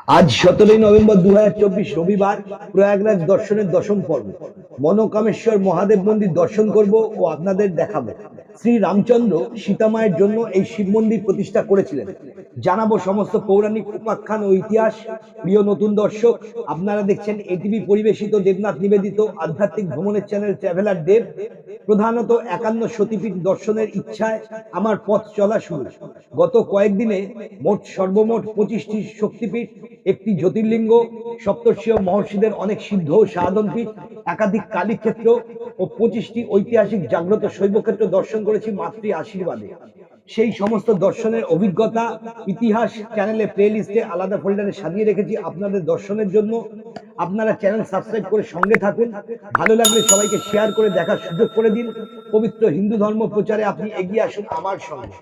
আজ 17 নভেম্বর 2024 রবিবার প্রয়াগরাজ দর্শনের দশম পর্ব। মনোকামেশ্বর মহাদেব মন্দির দর্শন করব ও আপনাদের দেখাবো। শ্রী রামচন্দ্র সীতামায়ের জন্য এই শিব মন্দির প্রতিষ্ঠা করেছিলেন। জানাবো সমস্ত পৌরাণিক উপাখ্যান ও ইতিহাস। প্রিয় নতুন দর্শক, আপনারা দেখছেন এটিভি পরিবেশিত দেবনাথ নিবেদিত আধ্যাত্মিক ভ্রমণের চ্যানেল ট্রাভেলার দেব। প্রধানত 51 সতীপীঠ দর্শনের ইচ্ছায় আমার পথ চলা শুরু। গত কয়েকদিনে সর্বমোট 25টি শক্তিপীঠ, একটি জ্যোতির্লিঙ্গ, সপ্তর্ষীয় মহর্ষিদের অনেক সিদ্ধ ও সাধনপীঠ, একাধিক কালীক্ষেত্র ও 25টি ঐতিহাসিক জাগ্রত শৈবক্ষেত্র দর্শন করেছি মাতৃ আশীর্বাদে। সেই সমস্ত দর্শনের অভিজ্ঞতা ইতিহাস চ্যানেলে প্লেলিস্টে আলাদা ফোল্ডারে সাজিয়ে রেখেছি আপনাদের দর্শনের জন্য। আপনারা চ্যানেল সাবস্ক্রাইব করে সঙ্গে থাকুন। ভালো লাগলে সবাইকে শেয়ার করে দেখার সুযোগ করে দিন। পবিত্র হিন্দু ধর্ম প্রচারে আপনি এগিয়ে আসুন আমার সঙ্গে।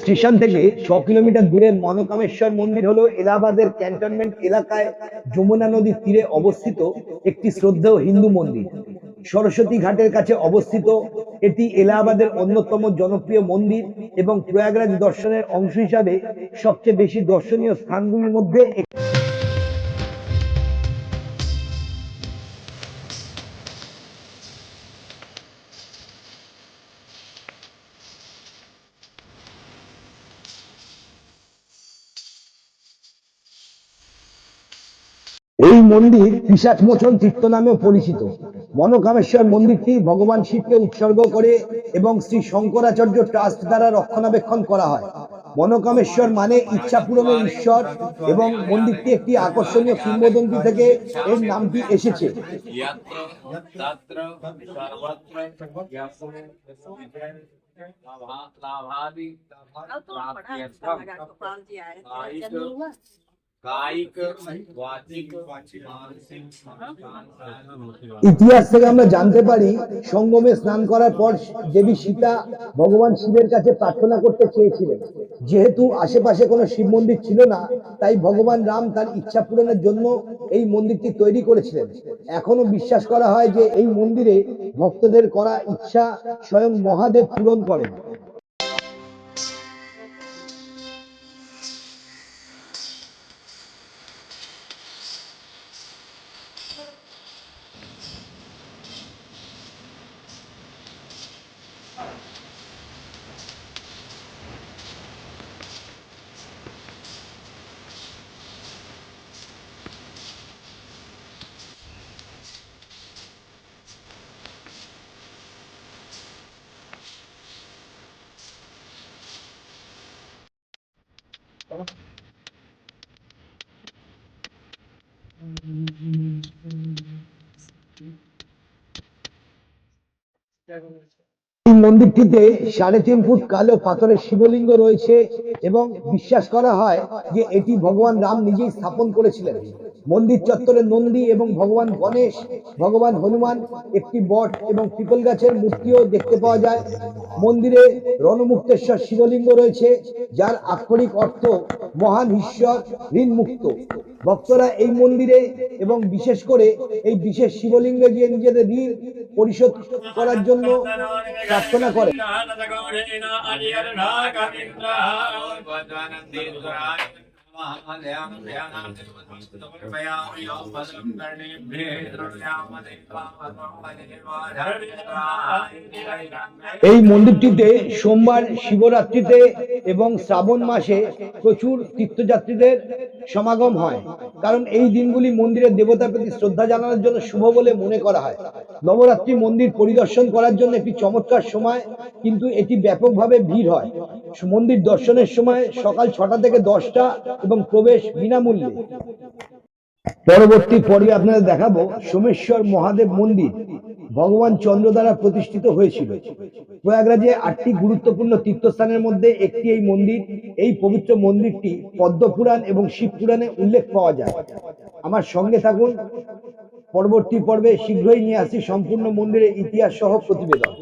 স্টেশন থেকে 6 কিলোমিটার দূরে মনোকামেশ্বর মন্দির হলো এলাহাবাদের ক্যান্টনমেন্ট এলাকায় যমুনা নদীর তীরে অবস্থিত একটি শ্রদ্ধেয় হিন্দু মন্দির। সরস্বতী ঘাটের কাছে অবস্থিত এটি এলাহাবাদের অন্যতম জনপ্রিয় মন্দির এবং প্রয়াগরাজ দর্শনের অংশ হিসাবে সবচেয়ে বেশি দর্শনীয় স্থানগুলির মধ্যে এই মন্দির পিশাচ মোচন তীর্থ নামেও পরিচিত। মনোকামেশ্বর মন্দিরটি ভগবান শিবকে উৎসর্গ করে এবং শ্রী শঙ্করাচার্য ট্রাস্ট দ্বারা রক্ষণাবেক্ষণ করা হয়। মনোকামেশ্বর মানে ইচ্ছা পূরণের ঈশ্বর এবং মন্দিরটি একটি আকর্ষণীয় কিংবদন্তি থেকে এর নামটি এসেছে। ইতিহাস থেকে আমরা জানতে পারি, সঙ্গমে স্নান করার পর দেবী সীতা ভগবান শিবের কাছে প্রার্থনা করতে চেয়েছিলেন। যেহেতু আশেপাশে কোনো শিব মন্দির ছিল না, তাই ভগবান রাম তার ইচ্ছা পূরণের জন্য এই মন্দিরটি তৈরি করেছিলেন। এখনো বিশ্বাস করা হয় যে এই মন্দিরে ভক্তদের করা ইচ্ছা স্বয়ং মহাদেব পূরণ করেন। এই মন্দিরটিতে 3.5 ফুট কালো পাথরের শিবলিঙ্গ রয়েছে এবং বিশ্বাস করা হয় যে এটি ভগবান রাম নিজেই স্থাপন করেছিলেন। মন্দির চত্বরে নন্দী এবং ভগবান গণেশ, ভগবান হনুমান, একটি বট এবং পিপল গাছের মূর্তিও দেখতে পাওয়া যায়। মন্দিরে রণমুক্তেশ্বর শিবলিঙ্গ রয়েছে, যার আক্ষরিক অর্থ মহান ঈশ্বর ঋণ মুক্ত। ভক্তরা এই মন্দিরে এবং বিশেষ করে এই বিশেষ শিবলিঙ্গে গিয়ে নিজেদের ঋণ পরিশোধ করার জন্য প্রার্থনা করে। এই মন্দিরটিতে সোমবার, শিবরাত্রিতে এবং শ্রাবণ মাসে প্রচুর তীর্থযাত্রীদের সমাগম হয়, কারণ এই দিনগুলি মন্দিরের দেবতার প্রতি শ্রদ্ধা জানানোর জন্য শুভ বলে মনে করা হয়। নবরাত্রি মন্দির পরিদর্শন করার জন্য একটি চমৎকার সময়, কিন্তু এটি ব্যাপকভাবে ভিড় হয়। মন্দির দর্শনের সময় সকাল 6টা থেকে 10টা এবং প্রবেশ বিনামূল্যে। পরবর্তী পর্বে আপনাদের দেখাবো সোমেশ্বর মহাদেব মন্দির ভগবান চন্দ্র দ্বারা প্রতিষ্ঠিত হয়েছিল। প্রয়াগরাজে 8টি গুরুত্বপূর্ণ তীর্থস্থানের মধ্যে একটি এই মন্দির। এই পবিত্র মন্দিরটি পদ্মপুরাণ এবং শিব পুরাণে উল্লেখ পাওয়া যায়। আমার সঙ্গে থাকুন, পরবর্তী পর্বে শীঘ্রই নিয়ে আসি সম্পূর্ণ মন্দিরের ইতিহাস সহ প্রতিবেদন।